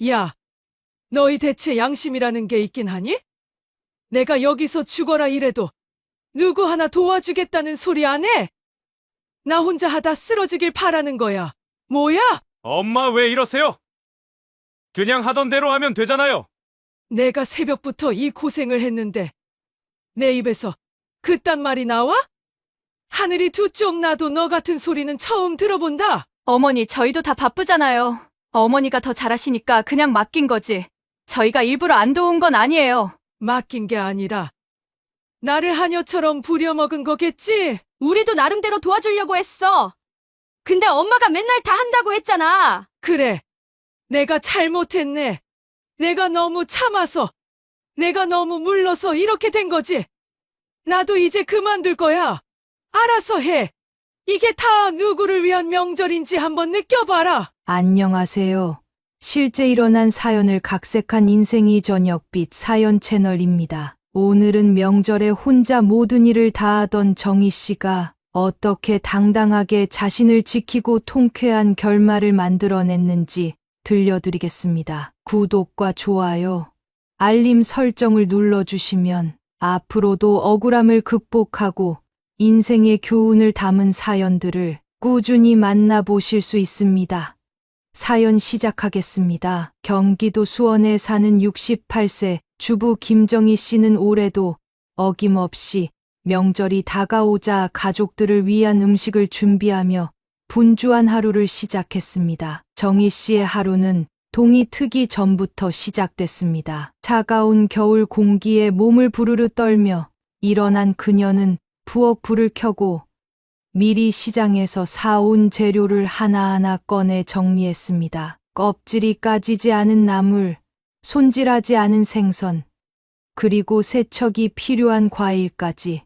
야, 너희 대체 양심이라는 게 있긴 하니? 내가 여기서 죽어라 이래도 누구 하나 도와주겠다는 소리 안 해? 나 혼자 하다 쓰러지길 바라는 거야. 뭐야? 엄마 왜 이러세요? 그냥 하던 대로 하면 되잖아요. 내가 새벽부터 이 고생을 했는데 내 입에서 그딴 말이 나와? 하늘이 두 쪽 나도 너 같은 소리는 처음 들어본다. 어머니, 저희도 다 바쁘잖아요. 어머니가 더 잘하시니까 그냥 맡긴 거지. 저희가 일부러 안 도운 건 아니에요. 맡긴 게 아니라 나를 하녀처럼 부려먹은 거겠지? 우리도 나름대로 도와주려고 했어. 근데 엄마가 맨날 다 한다고 했잖아. 그래, 내가 잘못했네. 내가 너무 참아서, 내가 너무 물러서 이렇게 된 거지. 나도 이제 그만둘 거야. 알아서 해. 이게 다 누구를 위한 명절인지 한번 느껴봐라. 안녕하세요. 실제 일어난 사연을 각색한 인생이 저녁빛 사연 채널입니다. 오늘은 명절에 혼자 모든 일을 다 하던 정희 씨가 어떻게 당당하게 자신을 지키고 통쾌한 결말을 만들어냈는지 들려드리겠습니다. 구독과 좋아요, 알림 설정을 눌러주시면 앞으로도 억울함을 극복하고 인생의 교훈을 담은 사연들을 꾸준히 만나보실 수 있습니다. 사연 시작하겠습니다. 경기도 수원에 사는 68세 주부 김정희 씨는 올해도 어김없이 명절이 다가오자 가족들을 위한 음식을 준비하며 분주한 하루를 시작했습니다. 정희 씨의 하루는 동이 트기 전부터 시작됐습니다. 차가운 겨울 공기에 몸을 부르르 떨며 일어난 그녀는 부엌 불을 켜고 미리 시장에서 사온 재료를 하나하나 꺼내 정리했습니다. 껍질이 까지지 않은 나물, 손질하지 않은 생선, 그리고 세척이 필요한 과일까지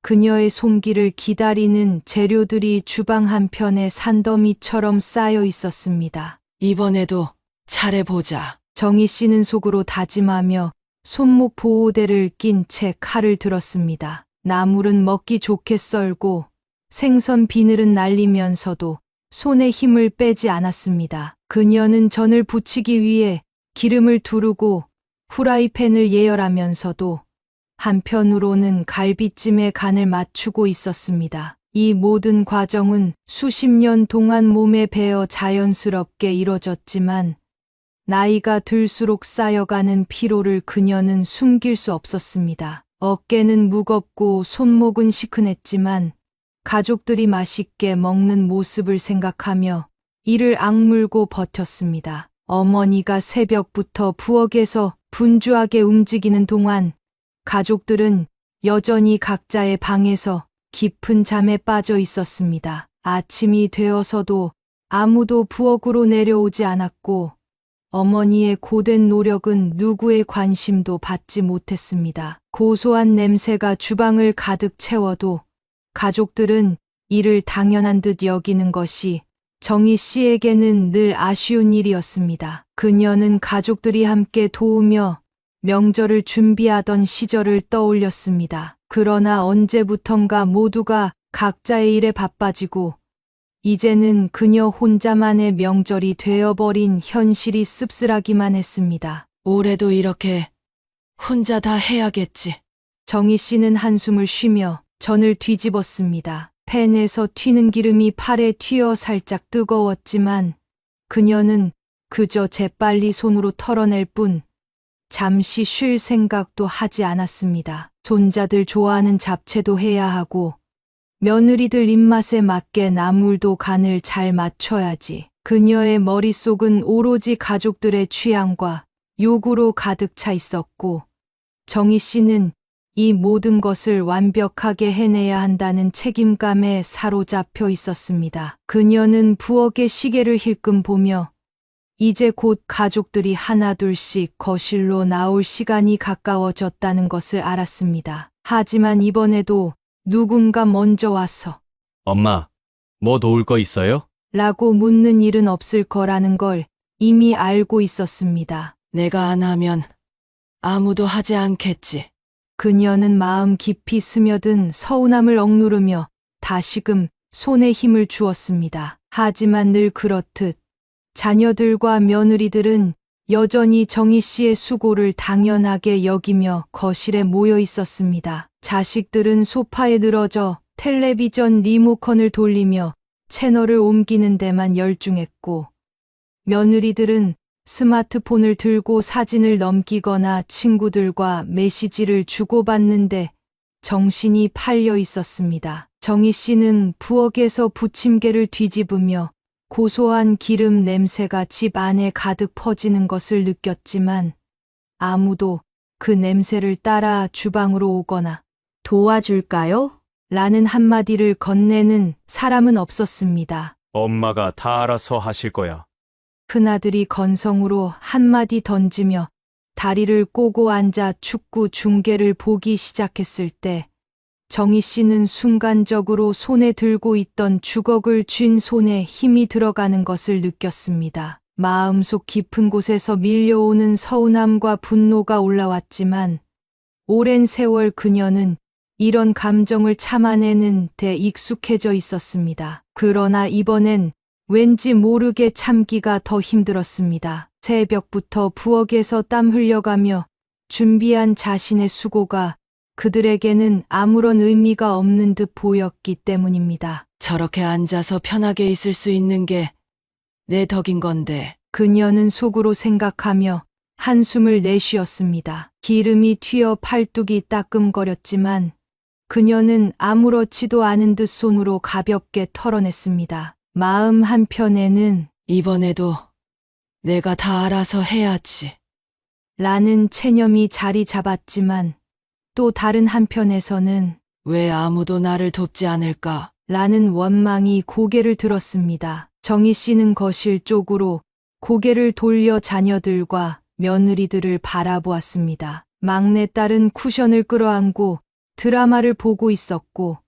그녀의 손길을 기다리는 재료들이 주방 한편에 산더미처럼 쌓여 있었습니다. 이번에도 잘해보자. 정희 씨는 속으로 다짐하며 손목 보호대를 낀 채 칼을 들었습니다. 나물은 먹기 좋게 썰고 생선 비늘은 날리면서도 손에 힘을 빼지 않았습니다. 그녀는 전을 부치기 위해 기름을 두르고 후라이팬을 예열하면서도 한편으로는 갈비찜의 간을 맞추고 있었습니다. 이 모든 과정은 수십 년 동안 몸에 배어 자연스럽게 이뤄졌지만 나이가 들수록 쌓여가는 피로를 그녀는 숨길 수 없었습니다. 어깨는 무겁고 손목은 시큰했지만 가족들이 맛있게 먹는 모습을 생각하며 이를 악물고 버텼습니다. 어머니가 새벽부터 부엌에서 분주하게 움직이는 동안 가족들은 여전히 각자의 방에서 깊은 잠에 빠져 있었습니다. 아침이 되어서도 아무도 부엌으로 내려오지 않았고 어머니의 고된 노력은 누구의 관심도 받지 못했습니다. 고소한 냄새가 주방을 가득 채워도 가족들은 이를 당연한 듯 여기는 것이 정희 씨에게는 늘 아쉬운 일이었습니다. 그녀는 가족들이 함께 도우며 명절을 준비하던 시절을 떠올렸습니다. 그러나 언제부턴가 모두가 각자의 일에 바빠지고 이제는 그녀 혼자만의 명절이 되어버린 현실이 씁쓸하기만 했습니다. 올해도 이렇게 혼자 다 해야겠지. 정희 씨는 한숨을 쉬며 전을 뒤집었습니다. 팬에서 튀는 기름이 팔에 튀어 살짝 뜨거웠지만 그녀는 그저 재빨리 손으로 털어낼 뿐 잠시 쉴 생각도 하지 않았습니다. 손자들 좋아하는 잡채도 해야 하고 며느리들 입맛에 맞게 나물도 간을 잘 맞춰야지. 그녀의 머릿속은 오로지 가족들의 취향과 요구로 가득 차 있었고 정희 씨는 이 모든 것을 완벽하게 해내야 한다는 책임감에 사로잡혀 있었습니다. 그녀는 부엌의 시계를 힐끔 보며 이제 곧 가족들이 하나둘씩 거실로 나올 시간이 가까워졌다는 것을 알았습니다. 하지만 이번에도 누군가 먼저 와서 엄마, 뭐 도울 거 있어요? 라고 묻는 일은 없을 거라는 걸 이미 알고 있었습니다. 내가 안 하면 아무도 하지 않겠지. 그녀는 마음 깊이 스며든 서운함을 억누르며 다시금 손에 힘을 주었습니다. 하지만 늘 그렇듯 자녀들과 며느리들은 여전히 정희 씨의 수고를 당연하게 여기며 거실에 모여 있었습니다. 자식들은 소파에 늘어져 텔레비전 리모컨을 돌리며 채널을 옮기는 데만 열중했고, 며느리들은 스마트폰을 들고 사진을 넘기거나 친구들과 메시지를 주고받는데 정신이 팔려 있었습니다. 정희 씨는 부엌에서 부침개를 뒤집으며 고소한 기름 냄새가 집 안에 가득 퍼지는 것을 느꼈지만 아무도 그 냄새를 따라 주방으로 오거나 도와줄까요? 라는 한마디를 건네는 사람은 없었습니다. 엄마가 다 알아서 하실 거야. 큰아들이 건성으로 한마디 던지며 다리를 꼬고 앉아 축구 중계를 보기 시작했을 때 정희 씨는 순간적으로 손에 들고 있던 주걱을 쥔 손에 힘이 들어가는 것을 느꼈습니다. 마음속 깊은 곳에서 밀려오는 서운함과 분노가 올라왔지만 오랜 세월 그녀는 이런 감정을 참아내는 데 익숙해져 있었습니다. 그러나 이번엔 왠지 모르게 참기가 더 힘들었습니다. 새벽부터 부엌에서 땀 흘려가며 준비한 자신의 수고가 그들에게는 아무런 의미가 없는 듯 보였기 때문입니다. 저렇게 앉아서 편하게 있을 수 있는 게 내 덕인 건데. 그녀는 속으로 생각하며 한숨을 내쉬었습니다. 기름이 튀어 팔뚝이 따끔거렸지만 그녀는 아무렇지도 않은 듯 손으로 가볍게 털어냈습니다. 마음 한편에는 이번에도 내가 다 알아서 해야지. 라는 체념이 자리 잡았지만 또 다른 한편에서는 왜 아무도 나를 돕지 않을까? 라는 원망이 고개를 들었습니다. 정희 씨는 거실 쪽으로 고개를 돌려 자녀들과 며느리들을 바라보았습니다. 막내딸은 쿠션을 끌어안고 드라마를 보고 있었고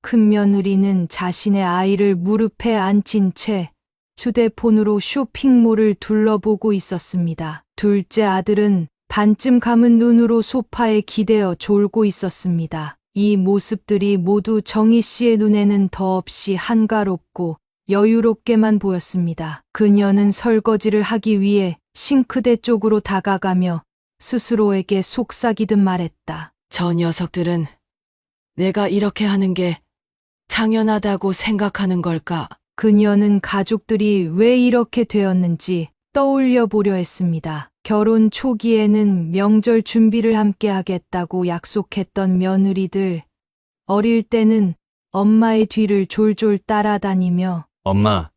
큰 며느리는 자신의 아이를 무릎에 앉힌 채 휴대폰으로 쇼핑몰을 둘러보고 있었습니다. 둘째 아들은 반쯤 감은 눈으로 소파에 기대어 졸고 있었습니다. 이 모습들이 모두 정희 씨의 눈에는 더없이 한가롭고 여유롭게만 보였습니다. 그녀는 설거지를 하기 위해 싱크대 쪽으로 다가가며 스스로에게 속삭이듯 말했다. 저 녀석들은 내가 이렇게 하는 게 당연하다고 생각하는 걸까? 그녀는 가족들이 왜 이렇게 되었는지 떠올려 보려 했습니다. 결혼 초기에는 명절 준비를 함께 하겠다고 약속했던 며느리들, 어릴 때는 엄마의 뒤를 졸졸 따라다니며 엄마,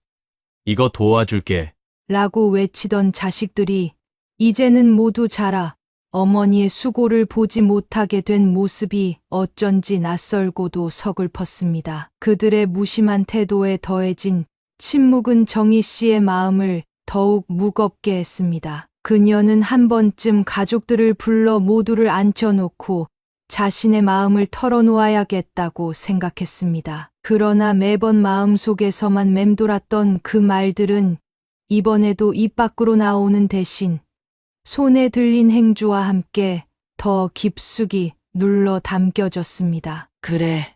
이거 도와줄게. 라고 외치던 자식들이 이제는 모두 자라 어머니의 수고를 보지 못하게 된 모습이 어쩐지 낯설고도 서글펐습니다. 그들의 무심한 태도에 더해진 침묵은 정희 씨의 마음을 더욱 무겁게 했습니다. 그녀는 한 번쯤 가족들을 불러 모두를 앉혀놓고 자신의 마음을 털어놓아야겠다고 생각했습니다. 그러나 매번 마음속에서만 맴돌았던 그 말들은 이번에도 입 밖으로 나오는 대신 손에 들린 행주와 함께 더 깊숙이 눌러 담겨졌습니다. 그래.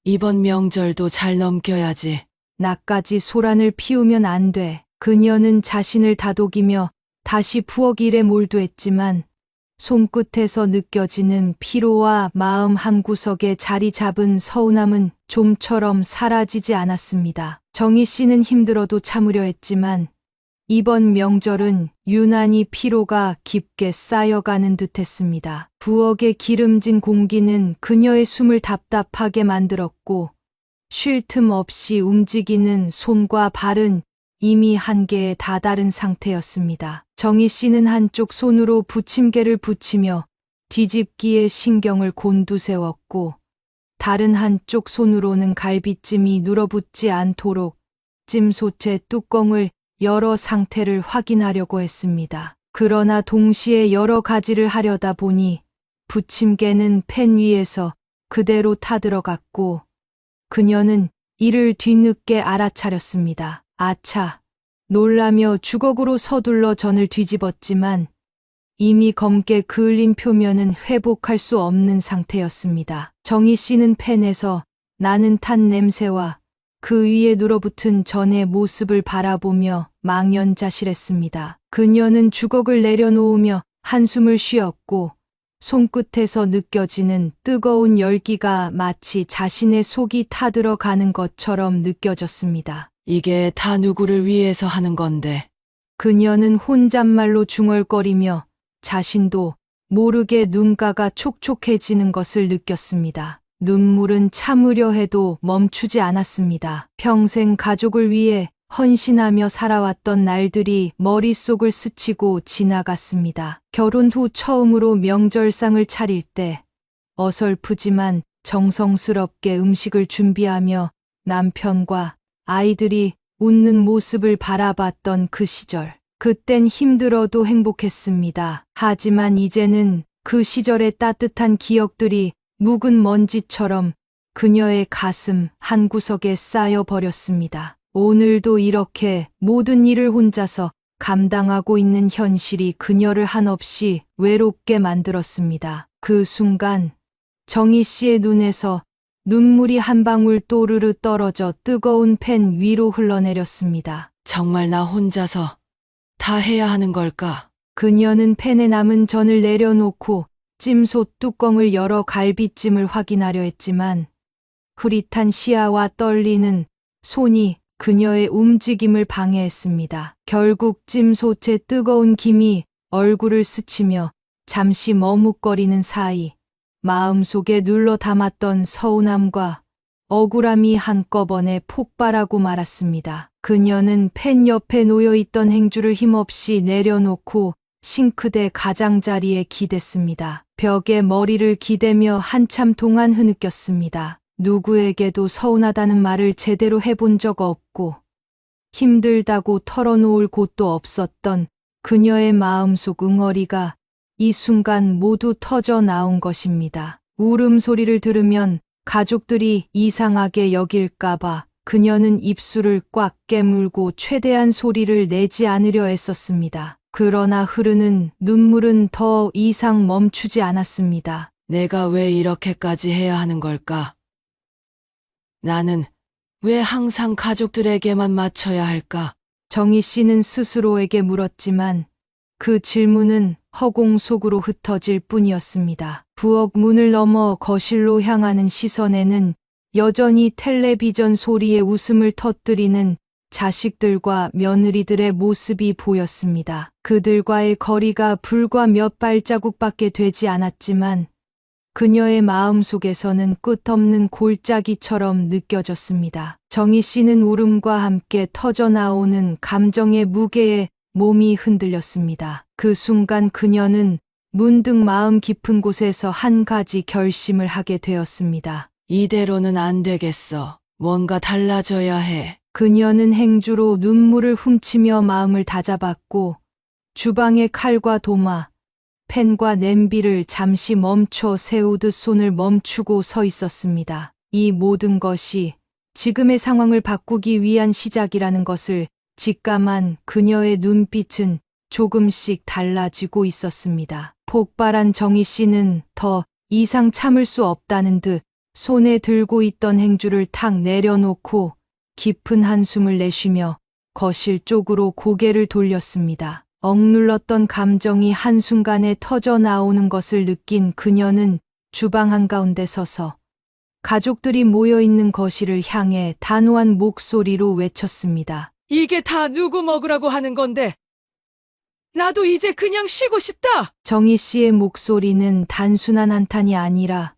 이번 명절도 잘 넘겨야지. 나까지 소란을 피우면 안 돼. 그녀는 자신을 다독이며 다시 부엌 일에 몰두했지만 손끝에서 느껴지는 피로와 마음 한구석에 자리 잡은 서운함은 좀처럼 사라지지 않았습니다. 정희 씨는 힘들어도 참으려 했지만 이번 명절은 유난히 피로가 깊게 쌓여가는 듯했습니다. 부엌의 기름진 공기는 그녀의 숨을 답답하게 만들었고 쉴 틈 없이 움직이는 손과 발은 이미 한계에 다다른 상태였습니다. 정희 씨는 한쪽 손으로 부침개를 붙이며 뒤집기에 신경을 곤두세웠고 다른 한쪽 손으로는 갈비찜이 눌어붙지 않도록 찜소채 뚜껑을 열어 상태를 확인하려고 했습니다. 그러나 동시에 여러 가지를 하려다 보니 부침개는 팬 위에서 그대로 타들어갔고 그녀는 이를 뒤늦게 알아차렸습니다. 아차! 놀라며 주걱으로 서둘러 전을 뒤집었지만 이미 검게 그을린 표면은 회복할 수 없는 상태였습니다. 정희 씨는 팬에서 나는 탄 냄새와 그 위에 눌어붙은 전의 모습을 바라보며 망연자실했습니다. 그녀는 주걱을 내려놓으며 한숨을 쉬었고 손끝에서 느껴지는 뜨거운 열기가 마치 자신의 속이 타들어가는 것처럼 느껴졌습니다. 이게 다 누구를 위해서 하는 건데. 그녀는 혼잣말로 중얼거리며 자신도 모르게 눈가가 촉촉해지는 것을 느꼈습니다. 눈물은 참으려 해도 멈추지 않았습니다. 평생 가족을 위해 헌신하며 살아왔던 날들이 머릿속을 스치고 지나갔습니다. 결혼 후 처음으로 명절상을 차릴 때 어설프지만 정성스럽게 음식을 준비하며 남편과 아이들이 웃는 모습을 바라봤던 그 시절. 그땐 힘들어도 행복했습니다. 하지만 이제는 그 시절의 따뜻한 기억들이 묵은 먼지처럼 그녀의 가슴 한구석에 쌓여 버렸습니다. 오늘도 이렇게 모든 일을 혼자서 감당하고 있는 현실이 그녀를 한없이 외롭게 만들었습니다. 그 순간 정희 씨의 눈에서 눈물이 한 방울 또르르 떨어져 뜨거운 팬 위로 흘러내렸습니다. 정말 나 혼자서 다 해야 하는 걸까? 그녀는 팬에 남은 전을 내려놓고 찜솥 뚜껑을 열어 갈비찜을 확인하려 했지만 흐릿한 시야와 떨리는 손이 그녀의 움직임을 방해했습니다. 결국 찜솥의 뜨거운 김이 얼굴을 스치며 잠시 머뭇거리는 사이 마음속에 눌러 담았던 서운함과 억울함이 한꺼번에 폭발하고 말았습니다. 그녀는 팬 옆에 놓여있던 행주를 힘없이 내려놓고 싱크대 가장자리에 기댔습니다. 벽에 머리를 기대며 한참 동안 흐느꼈습니다. 누구에게도 서운하다는 말을 제대로 해본 적 없고 힘들다고 털어놓을 곳도 없었던 그녀의 마음속 응어리가 이 순간 모두 터져 나온 것입니다. 울음소리를 들으면 가족들이 이상하게 여길까봐 그녀는 입술을 꽉 깨물고 최대한 소리를 내지 않으려 애썼습니다. 그러나 흐르는 눈물은 더 이상 멈추지 않았습니다. 내가 왜 이렇게까지 해야 하는 걸까? 나는 왜 항상 가족들에게만 맞춰야 할까? 정희 씨는 스스로에게 물었지만 그 질문은 허공 속으로 흩어질 뿐이었습니다. 부엌 문을 넘어 거실로 향하는 시선에는 여전히 텔레비전 소리에 웃음을 터뜨리는 자식들과 며느리들의 모습이 보였습니다. 그들과의 거리가 불과 몇 발자국밖에 되지 않았지만 그녀의 마음속에서는 끝없는 골짜기처럼 느껴졌습니다. 정희 씨는 울음과 함께 터져나오는 감정의 무게에 몸이 흔들렸습니다. 그 순간 그녀는 문득 마음 깊은 곳에서 한 가지 결심을 하게 되었습니다. 이대로는 안 되겠어. 뭔가 달라져야 해. 그녀는 행주로 눈물을 훔치며 마음을 다잡았고 주방의 칼과 도마, 팬과 냄비를 잠시 멈춰 세우듯 손을 멈추고 서 있었습니다. 이 모든 것이 지금의 상황을 바꾸기 위한 시작이라는 것을 직감한 그녀의 눈빛은 조금씩 달라지고 있었습니다. 폭발한 정희 씨는 더 이상 참을 수 없다는 듯 손에 들고 있던 행주를 탁 내려놓고 깊은 한숨을 내쉬며 거실 쪽으로 고개를 돌렸습니다. 억눌렀던 감정이 한순간에 터져 나오는 것을 느낀 그녀는 주방 한가운데 서서 가족들이 모여있는 거실을 향해 단호한 목소리로 외쳤습니다. 이게 다 누구 먹으라고 하는 건데. 나도 이제 그냥 쉬고 싶다. 정희 씨의 목소리는 단순한 한탄이 아니라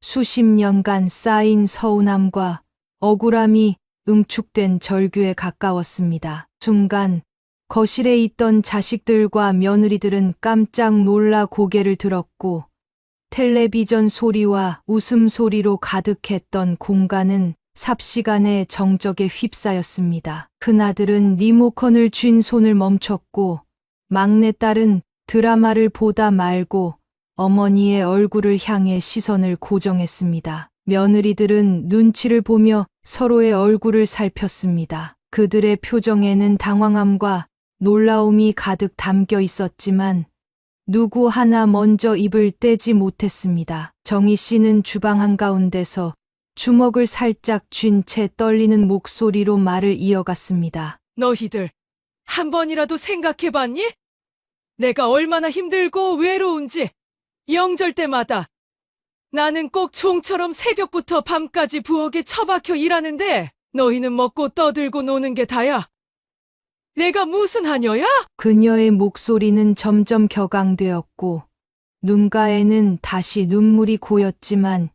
수십 년간 쌓인 서운함과 억울함이 응축된 절규에 가까웠습니다. 순간 거실에 있던 자식들과 며느리들은 깜짝 놀라 고개를 들었고 텔레비전 소리와 웃음소리로 가득했던 공간은 삽시간에 정적에 휩싸였습니다. 큰아들은 리모컨을 쥔 손을 멈췄고 막내딸은 드라마를 보다 말고 어머니의 얼굴을 향해 시선을 고정했습니다. 며느리들은 눈치를 보며 서로의 얼굴을 살폈습니다. 그들의 표정에는 당황함과 놀라움이 가득 담겨 있었지만 누구 하나 먼저 입을 떼지 못했습니다. 정희 씨는 주방 한가운데서 주먹을 살짝 쥔 채 떨리는 목소리로 말을 이어갔습니다. 너희들 한 번이라도 생각해봤니? 내가 얼마나 힘들고 외로운지. 명절 때마다 나는 꼭 종처럼 새벽부터 밤까지 부엌에 처박혀 일하는데 너희는 먹고 떠들고 노는 게 다야. 내가 무슨 하녀야? 그녀의 목소리는 점점 격앙되었고 눈가에는 다시 눈물이 고였지만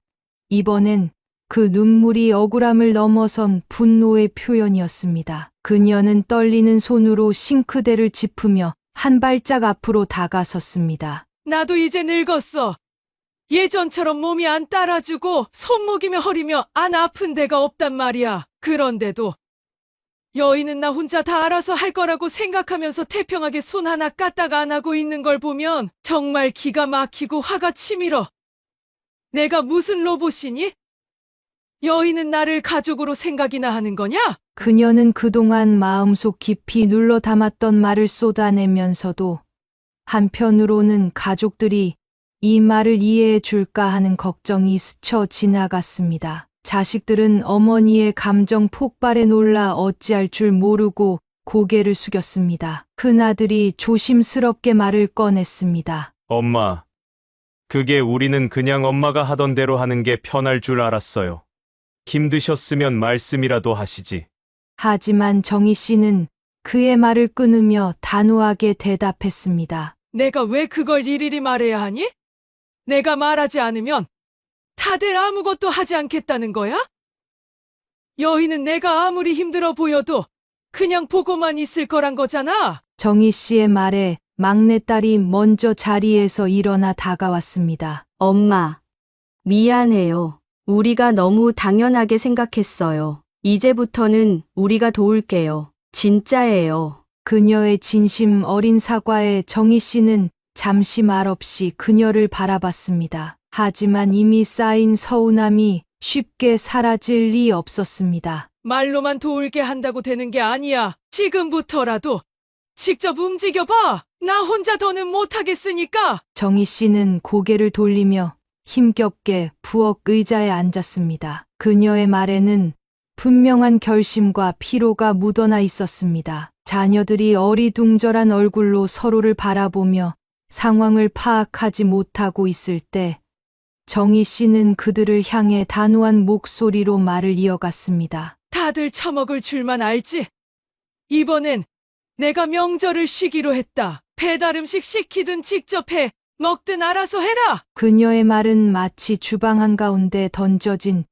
이번엔 그 눈물이 억울함을 넘어선 분노의 표현이었습니다. 그녀는 떨리는 손으로 싱크대를 짚으며 한 발짝 앞으로 다가섰습니다. 나도 이제 늙었어. 예전처럼 몸이 안 따라주고 손목이며 허리며 안 아픈 데가 없단 말이야. 그런데도 여인은 나 혼자 다 알아서 할 거라고 생각하면서 태평하게 손 하나 까딱 안 하고 있는 걸 보면 정말 기가 막히고 화가 치밀어. 내가 무슨 로봇이니? 여인은 나를 가족으로 생각이나 하는 거냐? 그녀는 그동안 마음속 깊이 눌러 담았던 말을 쏟아내면서도 한편으로는 가족들이 이 말을 이해해 줄까 하는 걱정이 스쳐 지나갔습니다. 자식들은 어머니의 감정 폭발에 놀라 어찌할 줄 모르고 고개를 숙였습니다. 큰아들이 조심스럽게 말을 꺼냈습니다. 엄마, 그게 우리는 그냥 엄마가 하던 대로 하는 게 편할 줄 알았어요. 힘드셨으면 말씀이라도 하시지. 하지만 정희 씨는 그의 말을 끊으며 단호하게 대답했습니다. 내가 왜 그걸 일일이 말해야 하니? 내가 말하지 않으면 다들 아무것도 하지 않겠다는 거야? 여인은 내가 아무리 힘들어 보여도 그냥 보고만 있을 거란 거잖아. 정희 씨의 말에 막내딸이 먼저 자리에서 일어나 다가왔습니다. 엄마, 미안해요. 우리가 너무 당연하게 생각했어요. 이제부터는 우리가 도울게요. 진짜예요. 그녀의 진심 어린 사과에 정희 씨는 잠시 말없이 그녀를 바라봤습니다. 하지만 이미 쌓인 서운함이 쉽게 사라질 리 없었습니다. 말로만 도울게 한다고 되는 게 아니야. 지금부터라도 직접 움직여봐. 나 혼자 더는 못하겠으니까. 정희 씨는 고개를 돌리며 힘겹게 부엌 의자에 앉았습니다. 그녀의 말에는 분명한 결심과 피로가 묻어나 있었습니다. 자녀들이 어리둥절한 얼굴로 서로를 바라보며 상황을 파악하지 못하고 있을 때 정희 씨는 그들을 향해 단호한 목소리로 말을 이어갔습니다. 다들 처먹을 줄만 알지? 이번엔 내가 명절을 쉬기로 했다. 배달 음식 시키든 직접 해. 먹든 알아서 해라. 그녀의 말은 마치 주방 한가운데 던져진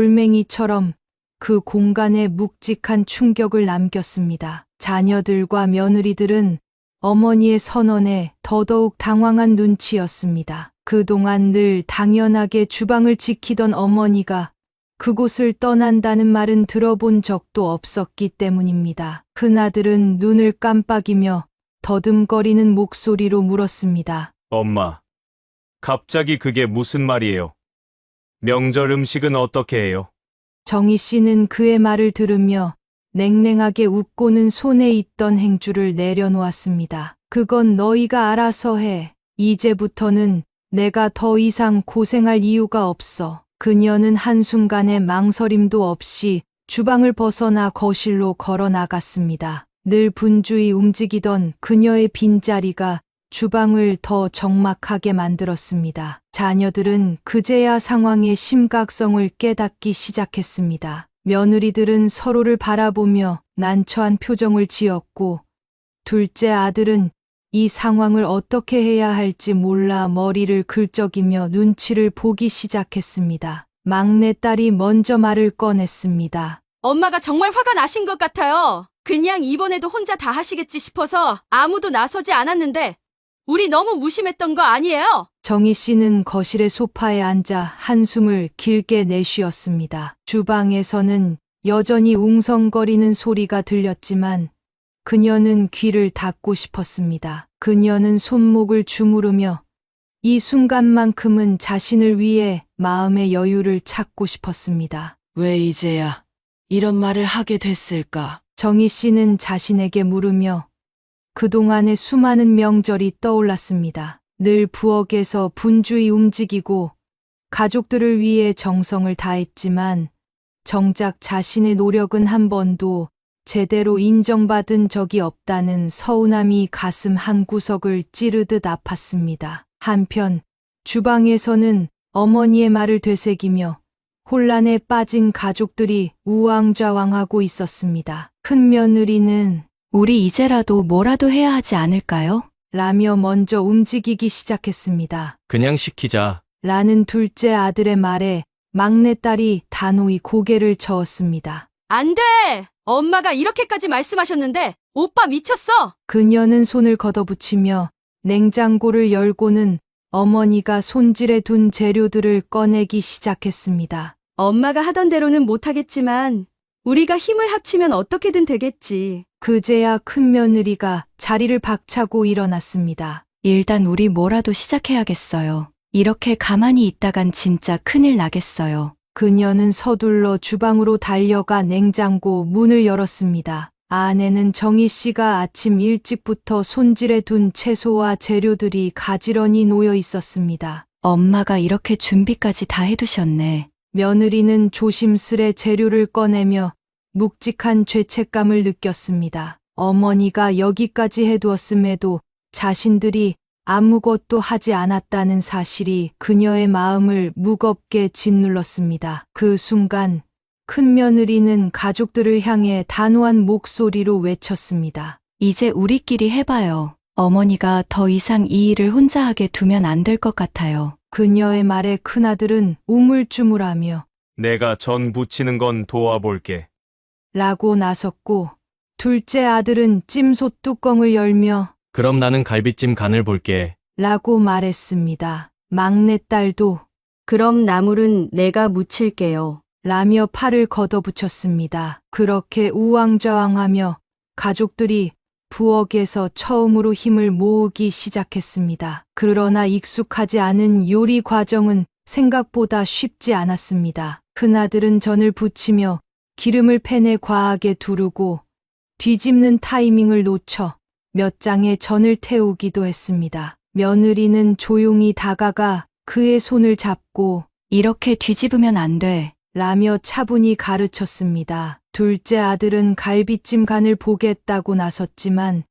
돌멩이처럼 그 공간에 묵직한 충격을 남겼습니다. 자녀들과 며느리들은 어머니의 선언에 더더욱 당황한 눈치였습니다. 그동안 늘 당연하게 주방을 지키던 어머니가 그곳을 떠난다는 말은 들어본 적도 없었기 때문입니다. 큰아들은 눈을 깜빡이며 더듬거리는 목소리로 물었습니다. 엄마, 갑자기 그게 무슨 말이에요? 명절 음식은 어떻게 해요? 정희 씨는 그의 말을 들으며 냉랭하게 웃고는 손에 있던 행주를 내려놓았습니다. 그건 너희가 알아서 해. 이제부터는 내가 더 이상 고생할 이유가 없어. 그녀는 한순간의 망설임도 없이 주방을 벗어나 거실로 걸어 나갔습니다. 늘 분주히 움직이던 그녀의 빈자리가 주방을 더 적막하게 만들었습니다. 자녀들은 그제야 상황의 심각성을 깨닫기 시작했습니다. 며느리들은 서로를 바라보며 난처한 표정을 지었고 둘째 아들은 이 상황을 어떻게 해야 할지 몰라 머리를 긁적이며 눈치를 보기 시작했습니다. 막내딸이 먼저 말을 꺼냈습니다. 엄마가 정말 화가 나신 것 같아요. 그냥 이번에도 혼자 다 하시겠지 싶어서 아무도 나서지 않았는데 우리 너무 무심했던 거 아니에요? 정희 씨는 거실의 소파에 앉아 한숨을 길게 내쉬었습니다. 주방에서는 여전히 웅성거리는 소리가 들렸지만 그녀는 귀를 닫고 싶었습니다. 그녀는 손목을 주무르며 이 순간만큼은 자신을 위해 마음의 여유를 찾고 싶었습니다. 왜 이제야 이런 말을 하게 됐을까? 정희 씨는 자신에게 물으며 그동안의 수많은 명절이 떠올랐습니다. 늘 부엌에서 분주히 움직이고 가족들을 위해 정성을 다했지만 정작 자신의 노력은 한 번도 제대로 인정받은 적이 없다는 서운함이 가슴 한구석을 찌르듯 아팠습니다. 한편 주방에서는 어머니의 말을 되새기며 혼란에 빠진 가족들이 우왕좌왕하고 있었습니다. 큰 며느리는 우리 이제라도 뭐라도 해야 하지 않을까요? 라며 먼저 움직이기 시작했습니다. 그냥 시키자. 라는 둘째 아들의 말에 막내딸이 단호히 고개를 저었습니다. 안 돼! 엄마가 이렇게까지 말씀하셨는데 오빠 미쳤어! 그녀는 손을 걷어붙이며 냉장고를 열고는 어머니가 손질해 둔 재료들을 꺼내기 시작했습니다. 엄마가 하던 대로는 못하겠지만 우리가 힘을 합치면 어떻게든 되겠지. 그제야 큰 며느리가 자리를 박차고 일어났습니다. 일단 우리 뭐라도 시작해야겠어요. 이렇게 가만히 있다간 진짜 큰일 나겠어요. 그녀는 서둘러 주방으로 달려가 냉장고 문을 열었습니다. 안에는 정희 씨가 아침 일찍부터 손질해 둔 채소와 재료들이 가지런히 놓여 있었습니다. 엄마가 이렇게 준비까지 다 해두셨네. 며느리는 조심스레 재료를 꺼내며 묵직한 죄책감을 느꼈습니다. 어머니가 여기까지 해두었음에도 자신들이 아무것도 하지 않았다는 사실이 그녀의 마음을 무겁게 짓눌렀습니다. 그 순간 큰 며느리는 가족들을 향해 단호한 목소리로 외쳤습니다. 이제 우리끼리 해봐요. 어머니가 더 이상 이 일을 혼자 하게 두면 안 될 것 같아요. 그녀의 말에 큰아들은 우물쭈물하며 내가 전 부치는 건 도와볼게. 라고 나섰고 둘째 아들은 찜솥 뚜껑을 열며 그럼 나는 갈비찜 간을 볼게. 라고 말했습니다. 막내딸도 그럼 나물은 내가 무칠게요. 라며 팔을 걷어붙였습니다. 그렇게 우왕좌왕하며 가족들이 부엌에서 처음으로 힘을 모으기 시작했습니다. 그러나 익숙하지 않은 요리 과정은 생각보다 쉽지 않았습니다. 큰아들은 전을 부치며 기름을 팬에 과하게 두르고 뒤집는 타이밍을 놓쳐 몇 장의 전을 태우기도 했습니다. 며느리는 조용히 다가가 그의 손을 잡고 이렇게 뒤집으면 안 돼. 라며 차분히 가르쳤습니다. 둘째 아들은 갈비찜 간을 보겠다고 나섰지만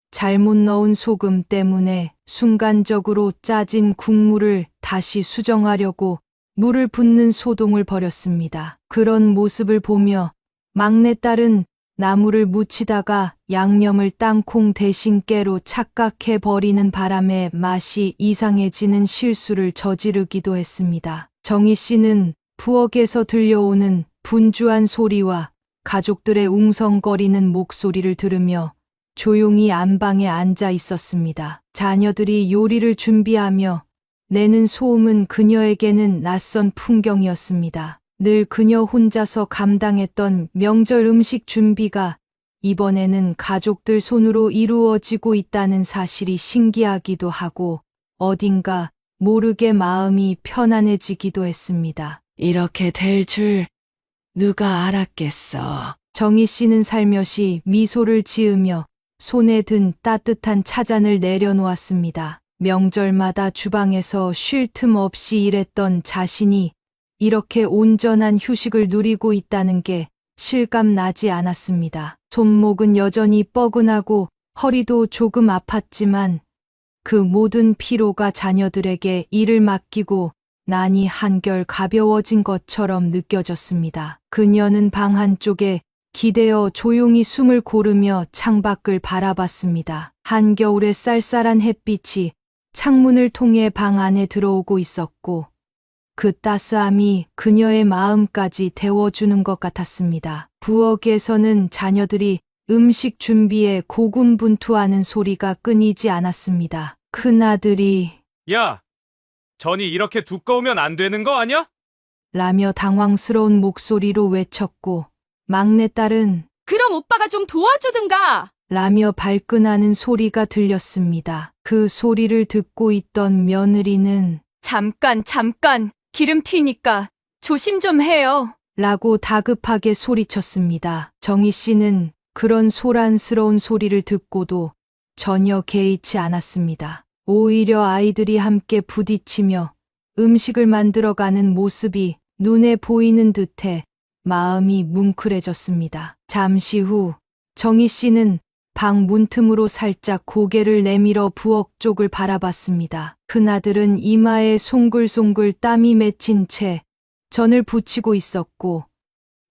잘못 넣은 소금 때문에 순간적으로 짜진 국물을 다시 수정하려고 물을 붓는 소동을 벌였습니다. 그런 모습을 보며 막내딸은 나물을 무치다가 양념을 땅콩 대신 깨로 착각해 버리는 바람에 맛이 이상해지는 실수를 저지르기도 했습니다. 정희 씨는 부엌에서 들려오는 분주한 소리와 가족들의 웅성거리는 목소리를 들으며 조용히 안방에 앉아 있었습니다. 자녀들이 요리를 준비하며 내는 소음은 그녀에게는 낯선 풍경이었습니다. 늘 그녀 혼자서 감당했던 명절 음식 준비가 이번에는 가족들 손으로 이루어지고 있다는 사실이 신기하기도 하고 어딘가 모르게 마음이 편안해지기도 했습니다. 이렇게 될 줄 누가 알았겠어. 정희 씨는 살며시 미소를 지으며 손에 든 따뜻한 차잔을 내려놓았습니다. 명절마다 주방에서 쉴 틈 없이 일했던 자신이 이렇게 온전한 휴식을 누리고 있다는 게 실감 나지 않았습니다. 손목은 여전히 뻐근하고 허리도 조금 아팠지만 그 모든 피로가 자녀들에게 일을 맡기고 나니 한결 가벼워진 것처럼 느껴졌습니다. 그녀는 방 한쪽에 기대어 조용히 숨을 고르며 창밖을 바라봤습니다. 한겨울의 쌀쌀한 햇빛이 창문을 통해 방 안에 들어오고 있었고 그 따스함이 그녀의 마음까지 데워주는 것 같았습니다. 부엌에서는 자녀들이 음식 준비에 고군분투하는 소리가 끊이지 않았습니다. 큰아들이 야! 전이 이렇게 두꺼우면 안 되는 거 아냐? 라며 당황스러운 목소리로 외쳤고 막내딸은 그럼 오빠가 좀 도와주든가! 라며 발끈하는 소리가 들렸습니다. 그 소리를 듣고 있던 며느리는 잠깐, 기름 튀니까 조심 좀 해요. 라고 다급하게 소리쳤습니다. 정희 씨는 그런 소란스러운 소리를 듣고도 전혀 개의치 않았습니다. 오히려 아이들이 함께 부딪히며 음식을 만들어가는 모습이 눈에 보이는 듯해 마음이 뭉클해졌습니다. 잠시 후 정희 씨는 방 문틈으로 살짝 고개를 내밀어 부엌 쪽을 바라봤습니다. 큰아들은 이마에 송글송글 땀이 맺힌 채 전을 부치고 있었고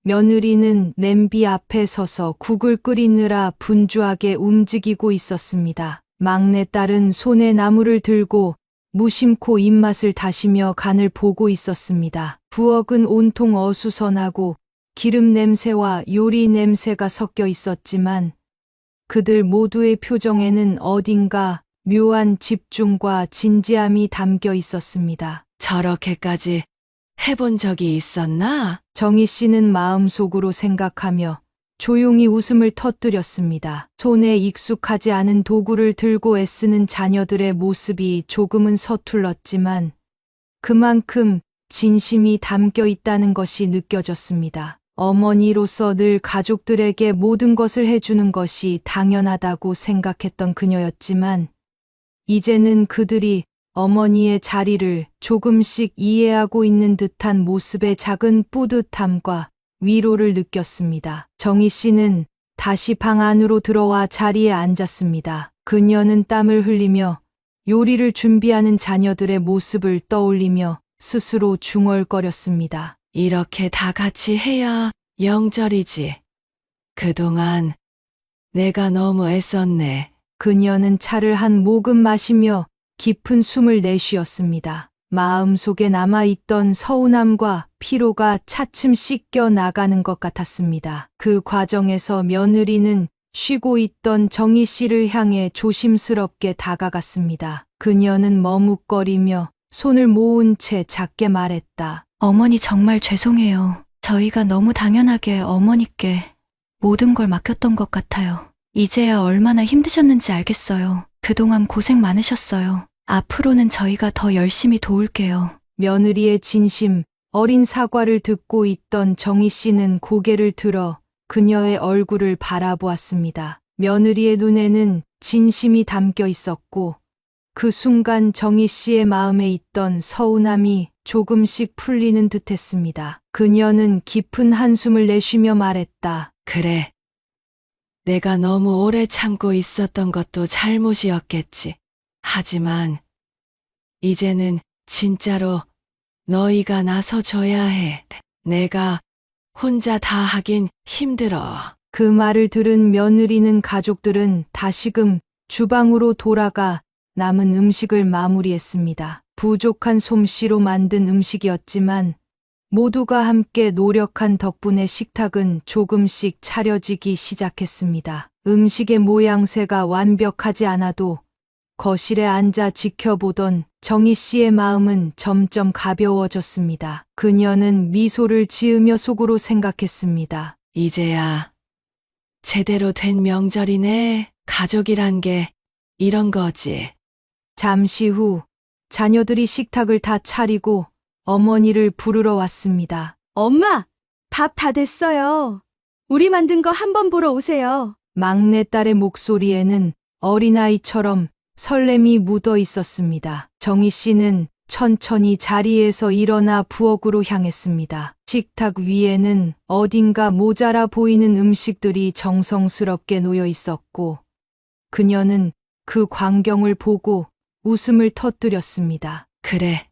며느리는 냄비 앞에 서서 국을 끓이느라 분주하게 움직이고 있었습니다. 막내딸은 손에 나물을 들고 무심코 입맛을 다시며 간을 보고 있었습니다. 부엌은 온통 어수선하고 기름 냄새와 요리 냄새가 섞여 있었지만 그들 모두의 표정에는 어딘가 묘한 집중과 진지함이 담겨 있었습니다. 저렇게까지 해본 적이 있었나? 정희 씨는 마음속으로 생각하며 조용히 웃음을 터뜨렸습니다. 손에 익숙하지 않은 도구를 들고 애쓰는 자녀들의 모습이 조금은 서툴렀지만 그만큼 진심이 담겨 있다는 것이 느껴졌습니다. 어머니로서 늘 가족들에게 모든 것을 해주는 것이 당연하다고 생각했던 그녀였지만 이제는 그들이 어머니의 자리를 조금씩 이해하고 있는 듯한 모습의 작은 뿌듯함과 위로를 느꼈습니다. 정희 씨는 다시 방 안으로 들어와 자리에 앉았습니다. 그녀는 땀을 흘리며 요리를 준비하는 자녀들의 모습을 떠올리며 스스로 중얼거렸습니다. 이렇게 다 같이 해야 영절이지. 그동안 내가 너무 애썼네. 그녀는 차를 한 모금 마시며 깊은 숨을 내쉬었습니다. 마음속에 남아있던 서운함과 피로가 차츰 씻겨 나가는 것 같았습니다. 그 과정에서 며느리는 쉬고 있던 정희 씨를 향해 조심스럽게 다가갔습니다. 그녀는 머뭇거리며 손을 모은 채 작게 말했다. 어머니 정말 죄송해요. 저희가 너무 당연하게 어머니께 모든 걸 맡겼던 것 같아요. 이제야 얼마나 힘드셨는지 알겠어요. 그동안 고생 많으셨어요. 앞으로는 저희가 더 열심히 도울게요. 며느리의 진심, 어린 사과를 듣고 있던 정희 씨는 고개를 들어 그녀의 얼굴을 바라보았습니다. 며느리의 눈에는 진심이 담겨 있었고 그 순간 정희 씨의 마음에 있던 서운함이 조금씩 풀리는 듯했습니다. 그녀는 깊은 한숨을 내쉬며 말했다. 그래. 내가 너무 오래 참고 있었던 것도 잘못이었겠지. 하지만 이제는 진짜로 너희가 나서줘야 해. 내가 혼자 다 하긴 힘들어. 그 말을 들은 며느리는 가족들은 다시금 주방으로 돌아가 남은 음식을 마무리했습니다. 부족한 솜씨로 만든 음식이었지만 모두가 함께 노력한 덕분에 식탁은 조금씩 차려지기 시작했습니다. 음식의 모양새가 완벽하지 않아도 거실에 앉아 지켜보던 정희 씨의 마음은 점점 가벼워졌습니다. 그녀는 미소를 지으며 속으로 생각했습니다. 이제야 제대로 된 명절이네. 가족이란 게 이런 거지. 잠시 후 자녀들이 식탁을 다 차리고 어머니를 부르러 왔습니다. 엄마, 밥 다 됐어요. 우리 만든 거 한번 보러 오세요. 막내딸의 목소리에는 어린아이처럼 설렘이 묻어 있었습니다. 정희 씨는 천천히 자리에서 일어나 부엌으로 향했습니다. 식탁 위에는 어딘가 모자라 보이는 음식들이 정성스럽게 놓여 있었고 그녀는 그 광경을 보고 웃음을 터뜨렸습니다. 그래.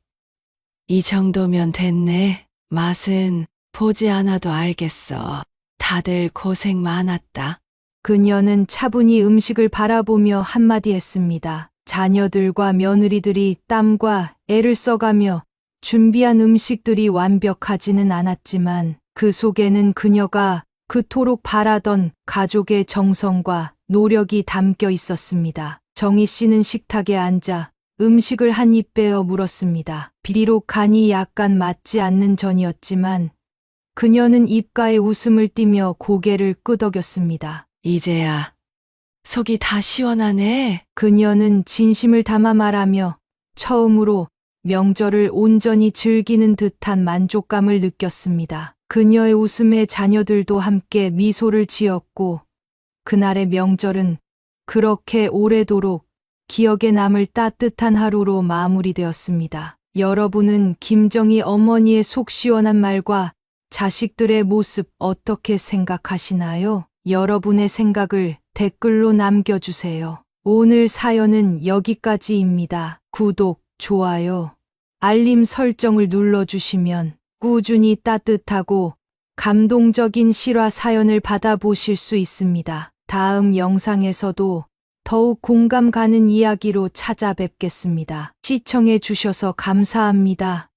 이 정도면 됐네. 맛은 보지 않아도 알겠어. 다들 고생 많았다. 그녀는 차분히 음식을 바라보며 한마디 했습니다. 자녀들과 며느리들이 땀과 애를 써가며 준비한 음식들이 완벽하지는 않았지만 그 속에는 그녀가 그토록 바라던 가족의 정성과 노력이 담겨 있었습니다. 정희 씨는 식탁에 앉아 음식을 한 입 빼어 물었습니다. 비록 간이 약간 맞지 않는 전이었지만 그녀는 입가에 웃음을 띠며 고개를 끄덕였습니다. 이제야 속이 다 시원하네. 그녀는 진심을 담아 말하며 처음으로 명절을 온전히 즐기는 듯한 만족감을 느꼈습니다. 그녀의 웃음에 자녀들도 함께 미소를 지었고 그날의 명절은 그렇게 오래도록 기억에 남을 따뜻한 하루로 마무리되었습니다. 여러분은 김정희 어머니의 속 시원한 말과 자식들의 모습 어떻게 생각하시나요? 여러분의 생각을 댓글로 남겨주세요. 오늘 사연은 여기까지입니다. 구독, 좋아요, 알림 설정을 눌러주시면 꾸준히 따뜻하고 감동적인 실화 사연을 받아보실 수 있습니다. 다음 영상에서도 더욱 공감 가는 이야기로 찾아뵙겠습니다. 시청해 주셔서 감사합니다.